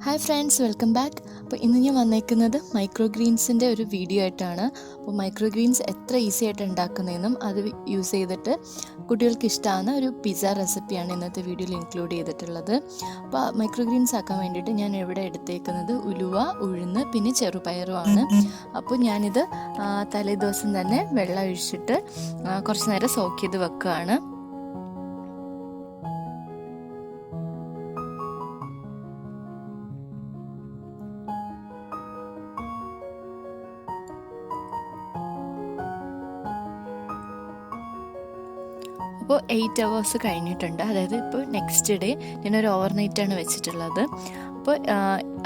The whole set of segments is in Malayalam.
Hi friends, welcome back. അപ്പോൾ ഇന്ന് ഞാൻ വന്നേക്കുന്നത് മൈക്രോഗ്രീൻസിൻ്റെ ഒരു വീഡിയോ ആയിട്ടാണ്. അപ്പോൾ മൈക്രോഗ്രീൻസ് എത്ര ഈസി ആയിട്ട് ഉണ്ടാക്കുന്നതെന്നും അത് യൂസ് ചെയ്തിട്ട് കുട്ടികൾക്ക് ഇഷ്ടമാകുന്ന ഒരു പിസ്സ റെസിപ്പിയാണ് ഇന്നത്തെ വീഡിയോയിൽ ഇൻക്ലൂഡ് ചെയ്തിട്ടുള്ളത്. അപ്പോൾ മൈക്രോഗ്രീൻസ് ആക്കാൻ വേണ്ടിയിട്ട് ഞാൻ ഇവിടെ എടുത്തേക്കുന്നത് ഉലുവ, ഉഴുന്ന്, പിന്നെ ചെറുപയറുമാണ്. അപ്പോൾ ഞാനിത് തലേദിവസം തന്നെ വെള്ളം ഒഴിച്ചിട്ട് കുറച്ച് നേരം സോക്ക് ചെയ്ത് വെക്കുകയാണ്. അപ്പോൾ 8 hours കഴിഞ്ഞിട്ടുണ്ട്. അതായത് ഇപ്പോൾ നെക്സ്റ്റ് ഡേ ഞാനൊരു ഓവർനൈറ്റാണ് വെച്ചിട്ടുള്ളത്. അപ്പോൾ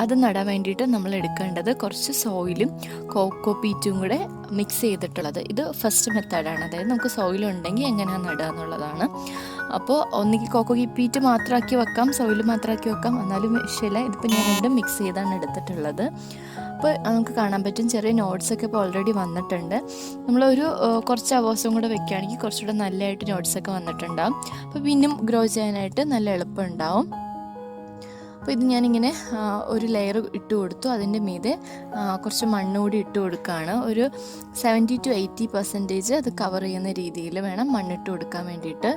അത് നടാൻ വേണ്ടിയിട്ട് നമ്മൾ എടുക്കേണ്ടത് കുറച്ച് സോയിലും കോക്കോ പീറ്റും കൂടെ മിക്സ് ചെയ്തിട്ടുള്ളത്. ഇത് ഫസ്റ്റ് മെത്തേഡാണ്. അതായത് നമുക്ക് സോയിലുണ്ടെങ്കിൽ എങ്ങനെയാണ് നടുക എന്നുള്ളതാണ്. അപ്പോൾ ഒന്നുകിൽ കോക്കോ പീറ്റ് മാത്രമാക്കി വെക്കാം, സോയിൽ മാത്രമാക്കി വെക്കാം, എന്നാലും വിഷയമില്ല. ഇതിപ്പോൾ ഞാൻ രണ്ടും മിക്സ് ചെയ്താണ് എടുത്തിട്ടുള്ളത്. അപ്പോൾ നമുക്ക് കാണാൻ പറ്റും ചെറിയ നോട്ട്സൊക്കെ ഇപ്പോൾ ഓൾറെഡി വന്നിട്ടുണ്ട്. നമ്മളൊരു കുറച്ച് അവേഴ്സും കൂടെ വെക്കുകയാണെങ്കിൽ കുറച്ചുകൂടെ നല്ലതായിട്ട് നോട്ട്സൊക്കെ വന്നിട്ടുണ്ടാകും. അപ്പോൾ പിന്നും ഗ്രോ ചെയ്യാനായിട്ട് നല്ല എളുപ്പമുണ്ടാവും. അപ്പോൾ ഇത് ഞാനിങ്ങനെ ഒരു ലെയർ ഇട്ട് കൊടുത്തു. അതിൻ്റെ മീതെ കുറച്ച് മണ്ണ് കൂടി ഇട്ട് കൊടുക്കുകയാണ്. ഒരു 70 to 80% അത് കവർ ചെയ്യുന്ന രീതിയിൽ വേണം മണ്ണിട്ട് കൊടുക്കാൻ വേണ്ടിയിട്ട്.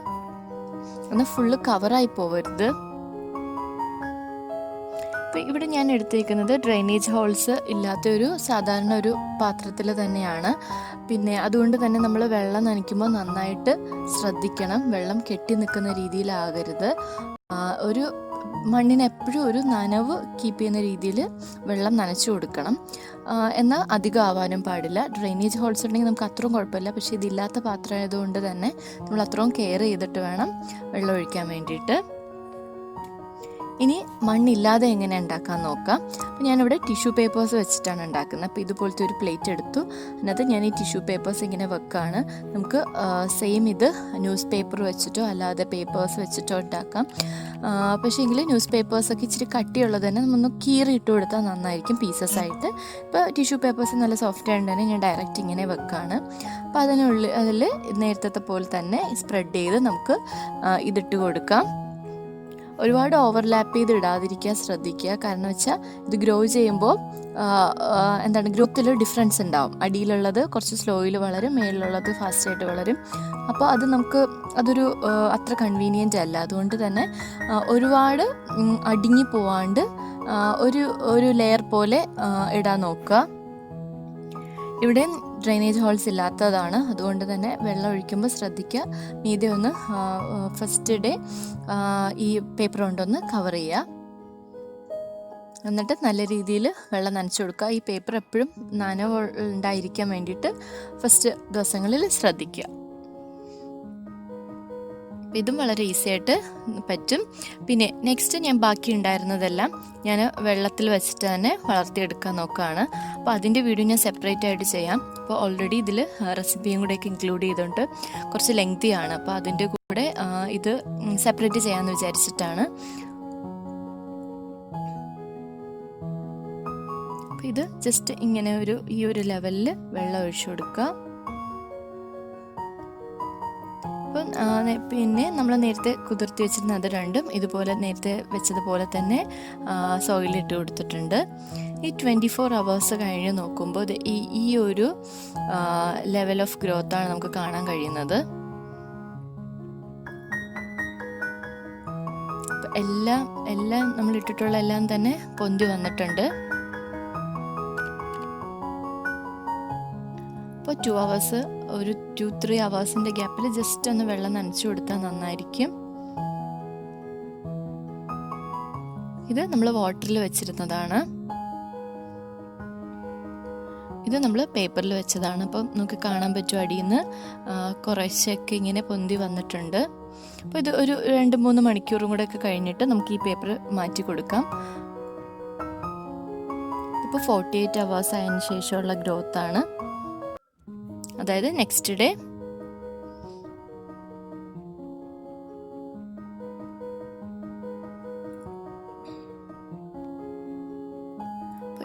എന്നാൽ ഫുള്ള് കവറായി പോവരുത്. അപ്പോൾ ഇവിടെ ഞാൻ എടുത്തേക്കുന്നത് ഡ്രെയിനേജ് ഹോൾസ് ഇല്ലാത്തൊരു സാധാരണ ഒരു പാത്രത്തിൽ തന്നെയാണ്. പിന്നെ അതുകൊണ്ട് തന്നെ നമ്മൾ വെള്ളം നനയ്ക്കുമ്പോൾ നന്നായിട്ട് ശ്രദ്ധിക്കണം. വെള്ളം കെട്ടി നിൽക്കുന്ന രീതിയിലാകരുത്. ഒരു മണ്ണിന് എപ്പോഴും ഒരു നനവ് കീപ്പ് ചെയ്യുന്ന രീതിയിൽ വെള്ളം നനച്ചു കൊടുക്കണം. എന്നാൽ അധികം ആവാനും പാടില്ല. ഡ്രെയിനേജ് ഹോൾസ് ഉണ്ടെങ്കിൽ നമുക്ക് അത്രയും കുഴപ്പമില്ല. പക്ഷേ ഇതില്ലാത്ത പാത്രം ആയതുകൊണ്ട് തന്നെ നമ്മൾ അത്രയും കെയർ ചെയ്തിട്ട് വേണം വെള്ളം ഒഴിക്കാൻ വേണ്ടിയിട്ട്. ഇനി മണ്ണില്ലാതെ എങ്ങനെ ഉണ്ടാക്കാൻ നോക്കാം. അപ്പോൾ ഞാനിവിടെ ടിഷ്യൂ പേപ്പേഴ്സ് വെച്ചിട്ടാണ് ഉണ്ടാക്കുന്നത്. അപ്പോൾ ഇതുപോലത്തെ ഒരു പ്ലേറ്റ് എടുത്തു. അതിനകത്ത് ഞാൻ ഈ ടിഷ്യൂ പേപ്പേഴ്സ് ഇങ്ങനെ വെക്കുകയാണ്. നമുക്ക് സെയിം ഇത് ന്യൂസ് പേപ്പർ വെച്ചിട്ടോ അല്ലാതെ പേപ്പേഴ്സ് വെച്ചിട്ടോ ഉണ്ടാക്കാം. പക്ഷേ എങ്കിൽ ന്യൂസ് പേപ്പേഴ്സൊക്കെ ഇച്ചിരി കട്ടിയുള്ളത് തന്നെ നമ്മളൊന്ന് കീറി ഇട്ട് കൊടുത്താൽ നന്നായിരിക്കും പീസസ് ആയിട്ട്. ഇപ്പോൾ ടിഷ്യൂ പേപ്പേഴ്സ് നല്ല സോഫ്റ്റ് ആയതുകൊണ്ട് തന്നെ ഞാൻ ഡയറക്റ്റ് ഇങ്ങനെ വെക്കുകയാണ്. അപ്പോൾ അതിൽ നേരത്തെ പോലെ തന്നെ സ്പ്രെഡ് ചെയ്ത് നമുക്ക് ഇതിട്ട് കൊടുക്കാം. ഒരുപാട് ഓവർലാപ്പ് ചെയ്ത് ഇടാതിരിക്കാൻ ശ്രദ്ധിക്കുക. കാരണം വെച്ചാൽ ഇത് ഗ്രോ ചെയ്യുമ്പോൾ ഗ്രോത്തിൽ ഡിഫറൻസ് ഉണ്ടാവും. അടിയിലുള്ളത് കുറച്ച് സ്ലോയിൽ വളരും, മേളിലുള്ളത് ഫാസ്റ്റായിട്ട് വളരും. അപ്പോൾ അതൊരു അത്ര കൺവീനിയൻ്റ് അല്ല. അതുകൊണ്ട് തന്നെ ഒരുപാട് അടിങ്ങി പോവാണ്ട് ഒരു ലെയർ പോലെ ഇടാൻ നോക്കുക. ഇവിടെ ഡ്രെയിനേജ് ഹോൾസ് ഇല്ലാത്തതാണ്. അതുകൊണ്ട് തന്നെ വെള്ളം ഒഴിക്കുമ്പോൾ ശ്രദ്ധിക്കുക. മീതെ ഒന്ന് ഫസ്റ്റ് ഡേ ഈ പേപ്പർ കൊണ്ടൊന്ന് കവർ ചെയ്യുക. എന്നിട്ട് നല്ല രീതിയിൽ വെള്ളം നനച്ചു കൊടുക്കുക. ഈ പേപ്പർ എപ്പോഴും നനവ് ഉണ്ടായിരിക്കാൻ വേണ്ടിയിട്ട് ഫസ്റ്റ് ദിവസങ്ങളിൽ ശ്രദ്ധിക്കുക. ഇതും വളരെ ഈസി ആയിട്ട് പറ്റും. പിന്നെ നെക്സ്റ്റ് ഞാൻ ബാക്കി ഉണ്ടായിരുന്നതെല്ലാം ഞാൻ വെള്ളത്തിൽ വെച്ചിട്ട് തന്നെ വളർത്തിയെടുക്കാൻ നോക്കുകയാണ്. അപ്പോൾ അതിൻ്റെ വീഡിയോ ഞാൻ സെപ്പറേറ്റ് ആയിട്ട് ചെയ്യാം. അപ്പോൾ ഓൾറെഡി ഇതിൽ റെസിപ്പിയും കൂടെയൊക്കെ ഇൻക്ലൂഡ് ചെയ്തുകൊണ്ട് കുറച്ച് ലെങ്തിയാണ്. അപ്പോൾ അതിൻ്റെ കൂടെ ഇത് സെപ്പറേറ്റ് ചെയ്യാമെന്ന് വിചാരിച്ചിട്ടാണ്. അപ്പോൾ ഇത് ജസ്റ്റ് ഇങ്ങനെ ഈ ഒരു ലെവലിൽ വെള്ളം ഒഴിച്ചു കൊടുക്കുക. അപ്പം പിന്നെ നമ്മൾ നേരത്തെ കുതിർത്തി വെച്ചിരുന്ന അത് രണ്ടും ഇതുപോലെ നേരത്തെ വെച്ചതുപോലെ തന്നെ സോയിലിട്ട് കൊടുത്തിട്ടുണ്ട്. ഈ 24 hours കഴിഞ്ഞ് നോക്കുമ്പോൾ ഈ ഒരു ലെവൽ ഓഫ് ഗ്രോത്താണ് നമുക്ക് കാണാൻ കഴിയുന്നത്. എല്ലാം നമ്മൾ ഇട്ടിട്ടുള്ള എല്ലാം തന്നെ പൊന്തി വന്നിട്ടുണ്ട്. അപ്പോൾ 2 hours ഒരു 2-3 hours ഗ്യാപ്പിൽ ജസ്റ്റ് ഒന്ന് വെള്ളം നനച്ചു കൊടുത്താൽ നന്നായിരിക്കും. ഇത് നമ്മൾ വാട്ടറിൽ വെച്ചിരുന്നതാണ്. ഇത് നമ്മൾ പേപ്പറിൽ വെച്ചതാണ്. അപ്പം നമുക്ക് കാണാൻ പറ്റും അടിയിൽ നിന്ന് കുറച്ചൊക്കെ ഇങ്ങനെ പൊന്തി വന്നിട്ടുണ്ട്. അപ്പോൾ ഇത് ഒരു 2-3 മണിക്കൂറും കൂടെ ഒക്കെ കഴിഞ്ഞിട്ട് നമുക്ക് ഈ പേപ്പർ മാറ്റി കൊടുക്കാം. ഇപ്പോൾ 48 hours ആയതിനു ശേഷമുള്ള ഗ്രോത്താണ്. അതായത് നെക്സ്റ്റ് ഡേ.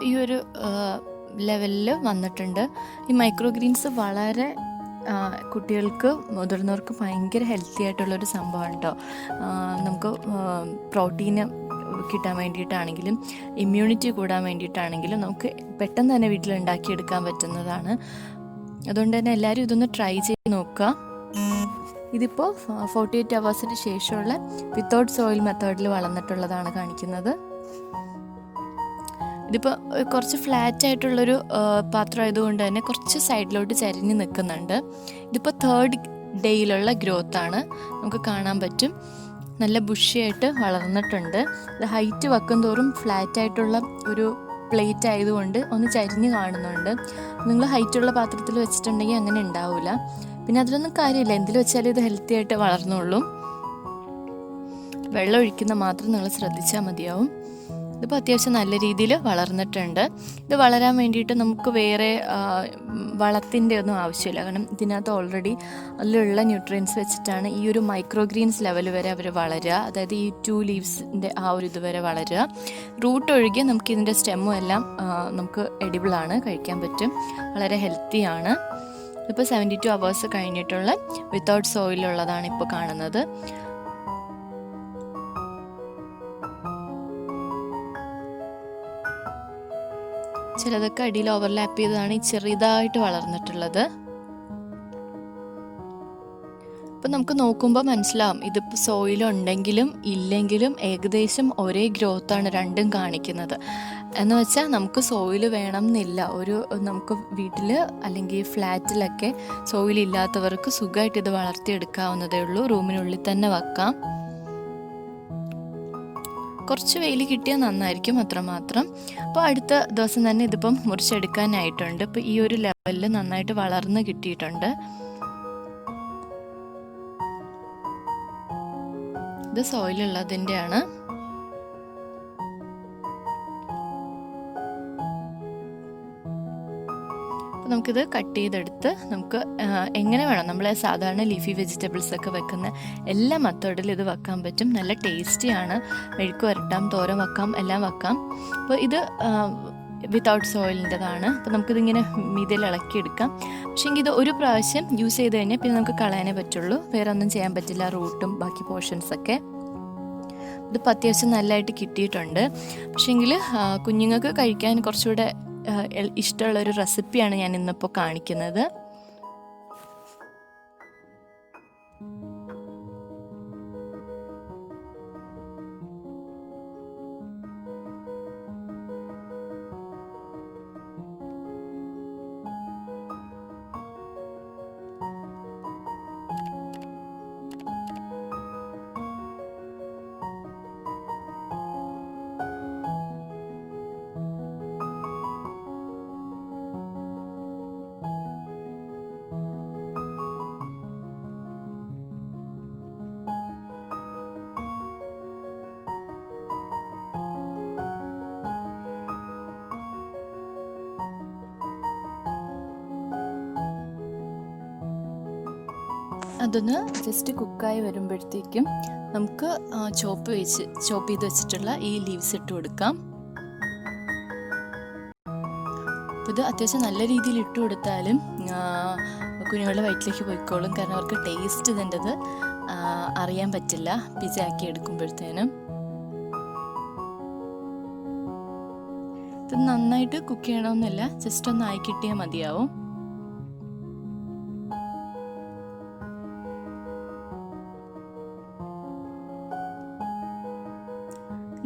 ഈ ഒരു ലെവലിൽ വന്നിട്ടുണ്ട്. ഈ മൈക്രോഗ്രീൻസ് വളരെ കുട്ടികൾക്ക് മുതിർന്നവർക്ക് ഭയങ്കര ഹെൽത്തി ആയിട്ടുള്ളൊരു സംഭവമാണ് കേട്ടോ. നമുക്ക് പ്രോട്ടീന് കിട്ടാൻ വേണ്ടിയിട്ടാണെങ്കിലും ഇമ്മ്യൂണിറ്റി കൂടാൻ വേണ്ടിയിട്ടാണെങ്കിലും നമുക്ക് പെട്ടെന്ന് തന്നെ വീട്ടിൽ ഉണ്ടാക്കിയെടുക്കാൻ പറ്റുന്നതാണ്. അതുകൊണ്ട് തന്നെ എല്ലാവരും ഇതൊന്ന് ട്രൈ ചെയ്ത് നോക്കുക. ഇതിപ്പോൾ 48 hours ശേഷമുള്ള വിത്തൗട്ട് സോയിൽ മെത്തേഡിൽ വളർന്നിട്ടുള്ളതാണ് കാണിക്കുന്നത്. ഇതിപ്പോൾ കുറച്ച് ഫ്ലാറ്റ് ആയിട്ടുള്ളൊരു പാത്രം ആയതുകൊണ്ട് തന്നെ കുറച്ച് സൈഡിലോട്ട് ചരിഞ്ഞ് നിൽക്കുന്നുണ്ട്. ഇതിപ്പോൾ 3rd ഡേയിലുള്ള ഗ്രോത്താണ്, നമുക്ക് കാണാൻ പറ്റും. നല്ല ബുഷിയായിട്ട് വളർന്നിട്ടുണ്ട്. ഇത് ഹൈറ്റ് വെക്കും തോറും ഫ്ലാറ്റ് ആയിട്ടുള്ള ഒരു പ്ലേറ്റ് ആയതുകൊണ്ട് ഒന്ന് ചരിഞ്ഞ് കാണുന്നുണ്ട്. നിങ്ങൾ ഹൈറ്റുള്ള പാത്രത്തിൽ വെച്ചിട്ടുണ്ടെങ്കിൽ അങ്ങനെ ഉണ്ടാവില്ല. പിന്നെ അതിലൊന്നും കാര്യമില്ല, എന്തിൽ വെച്ചാലും ഇത് ഹെൽത്തി ആയിട്ട് വളർന്നുള്ളൂ. വെള്ളം ഒഴിക്കുന്ന മാത്രം നിങ്ങൾ ശ്രദ്ധിച്ചാൽ മതിയാവും. ഇതിപ്പോൾ അത്യാവശ്യം നല്ല രീതിയിൽ വളർന്നിട്ടുണ്ട്. ഇത് വളരാൻ വേണ്ടിയിട്ട് നമുക്ക് വേറെ വളത്തിൻ്റെ ഒന്നും ആവശ്യമില്ല. കാരണം ഇതിനകത്ത് ഓൾറെഡി അതിലുള്ള ന്യൂട്രിയൻസ് വെച്ചിട്ടാണ് ഈ ഒരു മൈക്രോഗ്രീൻസ് ലെവൽ വരെ അവർ വളരുക. അതായത് ഈ 2 ലീവ്സിൻ്റെ ആ ഒരു ഇതുവരെ വളരുക. റൂട്ട് ഒഴികെ നമുക്ക് ഇതിൻ്റെ സ്റ്റെമ്മും എല്ലാം നമുക്ക് എഡിബിളാണ്, കഴിക്കാൻ പറ്റും, വളരെ ഹെൽത്തിയാണ്. ഇപ്പോൾ 72 hours കഴിഞ്ഞിട്ടുള്ള വിത്തൗട്ട് സോയിലുള്ളതാണ് ഇപ്പോൾ കാണുന്നത്. ചിലതൊക്കെ അടിയിൽ ഓവർലാപ്പ് ചെയ്തതാണ് ഈ ചെറുതായിട്ട് വളർന്നിട്ടുള്ളത്. അപ്പം നമുക്ക് നോക്കുമ്പോൾ മനസ്സിലാവും ഇതിപ്പോൾ സോയിലുണ്ടെങ്കിലും ഇല്ലെങ്കിലും ഏകദേശം ഒരേ ഗ്രോത്താണ് രണ്ടും കാണിക്കുന്നത്. എന്ന് വെച്ചാൽ നമുക്ക് സോയിൽ വേണം എന്നില്ല. നമുക്ക് വീട്ടിൽ അല്ലെങ്കിൽ ഫ്ലാറ്റിലൊക്കെ സോയിലില്ലാത്തവർക്ക് സുഖമായിട്ട് ഇത് വളർത്തിയെടുക്കാവുന്നതേ ഉള്ളൂ. റൂമിനുള്ളിൽ തന്നെ വെക്കാം. കുറച്ച് വെയിൽ കിട്ടിയാൽ നന്നായിരിക്കും, അത്രമാത്രം. അപ്പോൾ അടുത്ത ദിവസം തന്നെ ഇതിപ്പം മുറിച്ചെടുക്കാനായിട്ടുണ്ട്. ഇപ്പോൾ ഈ ഒരു ലെവലിൽ നന്നായിട്ട് വളർന്ന് കിട്ടിയിട്ടുണ്ട്. ഇത് സോയിലുള്ളതിൻ്റെയാണ്. അപ്പോൾ നമുക്കിത് കട്ട് ചെയ്തെടുത്ത് നമുക്ക് എങ്ങനെ വേണം, നമ്മൾ സാധാരണ ലീഫി വെജിറ്റബിൾസ് ഒക്കെ വെക്കുന്ന എല്ലാ മെത്തേഡിലും ഇത് വെക്കാൻ പറ്റും. നല്ല ടേസ്റ്റിയാണ്. മെഴുക്ക് വരട്ടാം, തോരൻ വെക്കാം, എല്ലാം വെക്കാം. അപ്പോൾ ഇത് വിത്തൗട്ട് സോയിലിൻ്റെതാണ്. അപ്പോൾ നമുക്കിതിങ്ങനെ മീതിൽ ഇളക്കിയെടുക്കാം. പക്ഷേങ്കിൽ ഇത് ഒരു പ്രാവശ്യം യൂസ് ചെയ്ത് കഴിഞ്ഞാൽ പിന്നെ നമുക്ക് കളയാനേ പറ്റുള്ളൂ, വേറെ ഒന്നും ചെയ്യാൻ പറ്റില്ല. റൂട്ടും ബാക്കി പോർഷൻസൊക്കെ ഇതിപ്പോൾ അത്യാവശ്യം നല്ലതായിട്ട് കിട്ടിയിട്ടുണ്ട്. പക്ഷേങ്കിൽ കുഞ്ഞുങ്ങൾക്ക് കഴിക്കാൻ കുറച്ചുകൂടെ ഇഷ്ടമുള്ളൊരു റെസിപ്പിയാണ് ഞാൻ ഇന്നിപ്പോൾ കാണിക്കുന്നത്. അതൊന്ന് ജസ്റ്റ് കുക്കായി വരുമ്പോഴത്തേക്കും നമുക്ക് ചോപ്പ് ചെയ്ത് വെച്ചിട്ടുള്ള ഈ ലീവ്സ് ഇട്ട് കൊടുക്കാം. അപ്പോൾ ഇത് അത്യാവശ്യം നല്ല രീതിയിൽ ഇട്ട് കൊടുത്താലും കുഞ്ഞുങ്ങളുടെ വയറ്റിലേക്ക് പോയിക്കോളും. കാരണം അവർക്ക് ടേസ്റ്റ് ഇതിൻ്റെത് അറിയാൻ പറ്റില്ല പിസയാക്കി എടുക്കുമ്പോഴത്തേനും. ഇത് നന്നായിട്ട് കുക്ക് ചെയ്യണമെന്നില്ല, ജസ്റ്റ് ഒന്ന് ആയി കിട്ടിയാൽ മതിയാവും.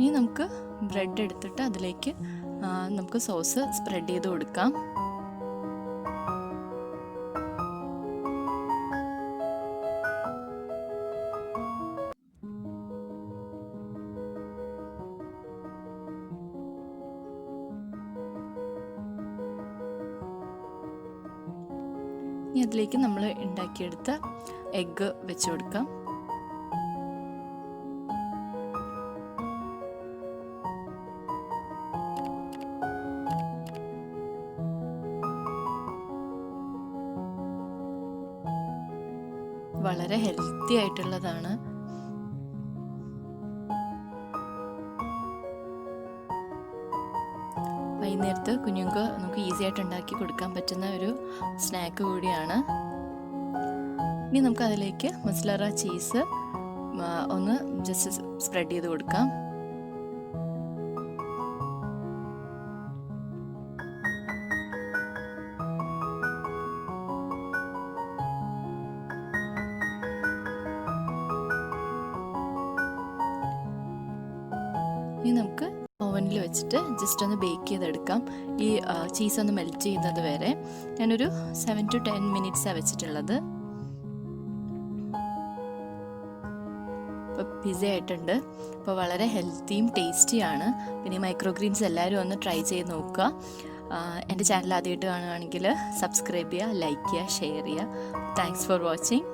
ഇനി നമുക്ക് ബ്രെഡ് എടുത്തിട്ട് അതിലേക്ക് നമുക്ക് സോസ് സ്പ്രെഡ് ചെയ്ത് കൊടുക്കാം. ഇനി അതിലേക്ക് നമ്മൾ ഉണ്ടാക്കിയെടുത്ത എഗ്ഗ് വെച്ച് കൊടുക്കാം. വളരെ ഹെൽത്തി ആയിട്ടുള്ളതാണ്. വൈകുന്നേരത്ത് കുഞ്ഞുങ്ങൾക്ക് നമുക്ക് ഈസി ആയിട്ട് ഉണ്ടാക്കി കൊടുക്കാൻ പറ്റുന്ന ഒരു സ്നാക്ക് കൂടിയാണ്. ഇനി നമുക്ക് അതിലേക്ക് മസാല ചീസ് ഒന്ന് ജസ്റ്റ് സ്പ്രെഡ് ചെയ്ത് കൊടുക്കാം. ഇനി നമുക്ക് ഓവനിൽ വെച്ചിട്ട് ജസ്റ്റ് ഒന്ന് ബേക്ക് ചെയ്തെടുക്കാം. ഈ ചീസ് ഒന്ന് മെൽറ്റ് ചെയ്യുന്നത് വരെ. ഞാനൊരു 7 to 10 മിനിറ്റ്സാണ് വെച്ചിട്ടുള്ളത്. ഇപ്പോൾ പിസ്സ ആയിട്ടുണ്ട്. ഇപ്പോൾ വളരെ ഹെൽത്തിയും ടേസ്റ്റിയാണ്. പിന്നെ മൈക്രോഗ്രീൻസ് എല്ലാവരും ഒന്ന് ട്രൈ ചെയ്ത് നോക്കുക. എൻ്റെ ചാനൽ ആദ്യമായിട്ട് കാണുകയാണെങ്കിൽ സബ്സ്ക്രൈബ് ചെയ്യുക, ലൈക്ക് ചെയ്യുക, ഷെയർ ചെയ്യുക. Thanks for watching.